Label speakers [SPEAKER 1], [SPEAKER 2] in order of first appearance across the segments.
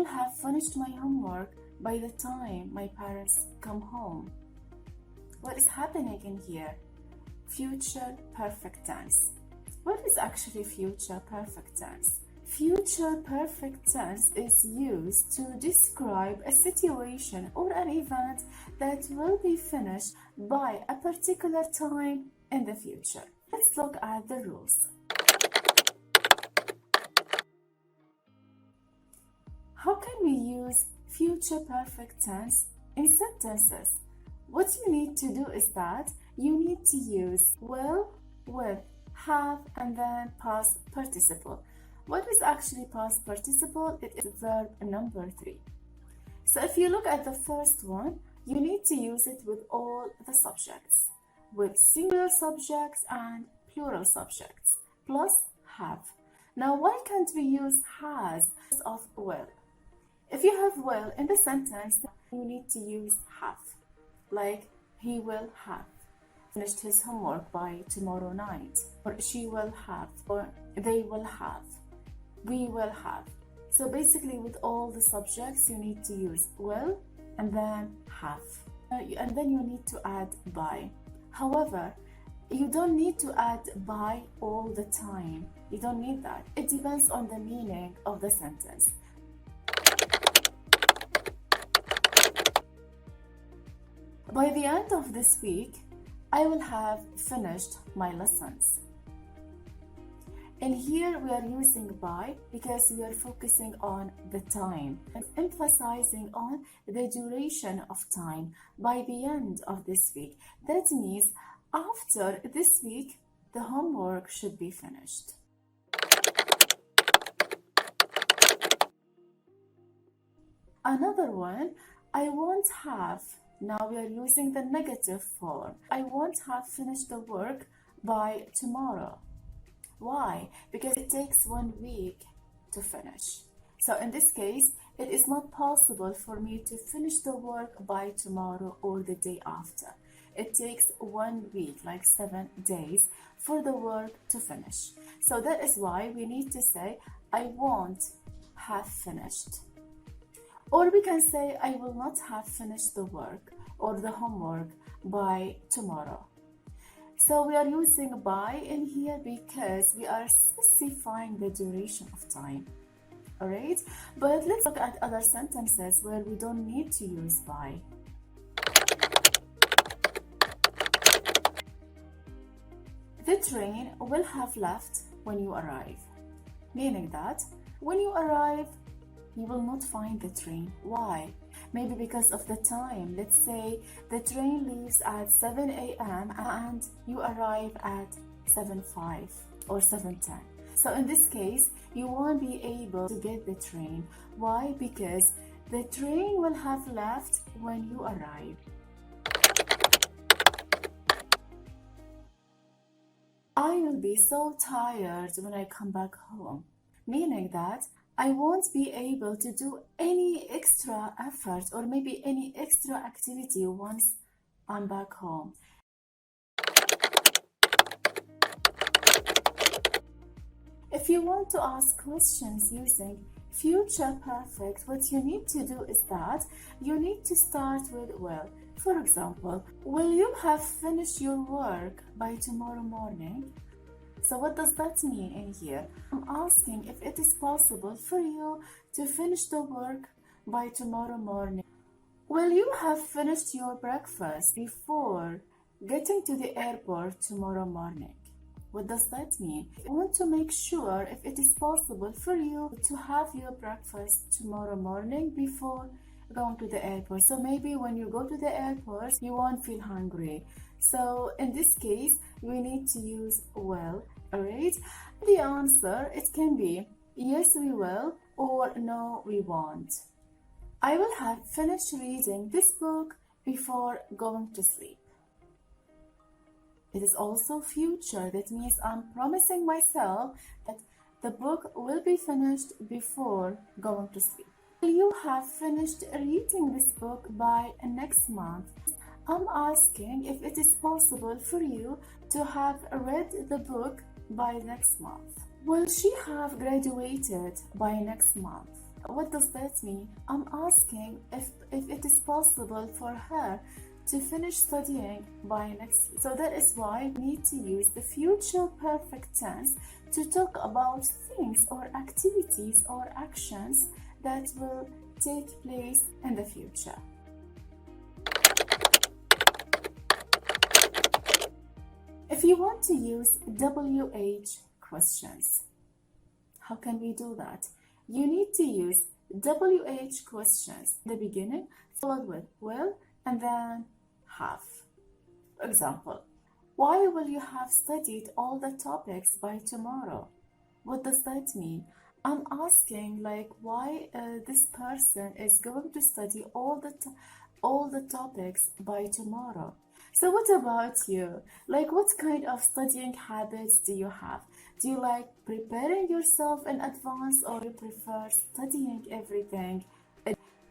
[SPEAKER 1] have finished my homework by the time my parents come home. What is happening in here? Future perfect tense. What is actually future perfect tense? Future perfect tense is used to describe a situation or an event that will be finished by a particular time in the future. Let's look at the rules. How can we use future perfect tense in sentences? What you need to do is that you need to use will, with, have, and then past participle. What is actually past participle? It is verb number 3. So if you look at the first one, you need to use it with all the subjects, with singular subjects and plural subjects, plus have. Now, why can't we use has of will? If you have will in the sentence, you need to use have, like he will have finished his homework by tomorrow night, or she will have, or they will have, we will have. So basically with all the subjects, you need to use will and then have. And then you need to add by. However, you don't need to add by all the time. You don't need that. It depends on the meaning of the sentence. By the end of this week, I will have finished my lessons. And here we are using by because we are focusing on the time and emphasizing on the duration of time by the end of this week. That means after this week, the homework should be finished. Another one, I won't have. Now we are using the negative form. I won't have finished the work by tomorrow. Why? Because it takes 1 week to finish. So in this case, it is not possible for me to finish the work by tomorrow or the day after. It takes 1 week, like 7 days, for the work to finish. So that is why we need to say, I won't have finished. Or we can say, I will not have finished the work or the homework by tomorrow. So we are using by in here because we are specifying the duration of time. Alright? But let's look at other sentences where we don't need to use by. The train will have left when you arrive. Meaning that when you arrive, you will not find the train. Why? Maybe because of the time. Let's say the train leaves at 7 a.m. and you arrive at 7:05 or 7:10. So in this case, you won't be able to get the train. Why? Because the train will have left when you arrive. I will be so tired when I come back home. Meaning that I won't be able to do any extra effort or maybe any extra activity once I'm back home. If you want to ask questions using future perfect, what you need to do is that you need to start with will. For example, will you have finished your work by tomorrow morning? So what does that mean in here? I'm asking if it is possible for you to finish the work by tomorrow morning. Will you have finished your breakfast before getting to the airport tomorrow morning? What does that mean? I want to make sure if it is possible for you to have your breakfast tomorrow morning before going to the airport. So maybe when you go to the airport, you won't feel hungry. So in this case, we need to use will, alright? The answer, it can be yes, we will, or no, we won't. I will have finished reading this book before going to sleep. It is also future. That means I'm promising myself that the book will be finished before going to sleep. Will you have finished reading this book by next month? I'm asking if it is possible for you to have read the book by next month. Will she have graduated by next month? What does that mean? I'm asking if it is possible for her to finish studying by next year. So that is why we need to use the future perfect tense to talk about things or activities or actions that will take place in the future. If you want to use WH questions, how can we do that? You need to use WH questions in the beginning, followed with will and then have. For example, why will you have studied all the topics by tomorrow? What does that mean? I'm asking like why this person is going to study all the topics by tomorrow. So what about you? Like what kind of studying habits do you have? Do you like preparing yourself in advance or you prefer studying everything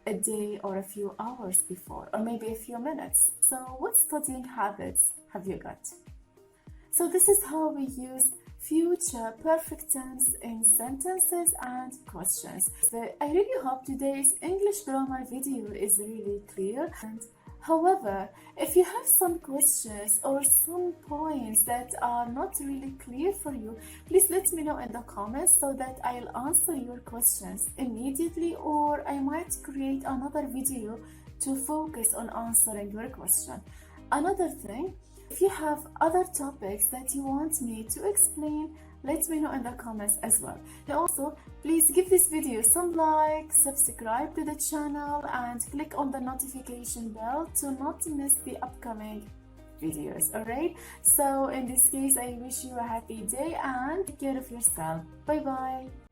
[SPEAKER 1] a day or a few hours before or maybe a few minutes? So what studying habits have you got? So this is how we use future perfect tense in sentences and questions. So I really hope today's English grammar video is really clear. And however, if you have some questions or some points that are not really clear for you, please let me know in the comments so that I'll answer your questions immediately, or I might create another video to focus on answering your question. Another thing, if you have other topics that you want me to explain, let me know in the comments as well. And also, please give this video some like, subscribe to the channel and click on the notification bell to not miss the upcoming videos. Alright, so in this case I wish you a happy day and take care of yourself. Bye bye.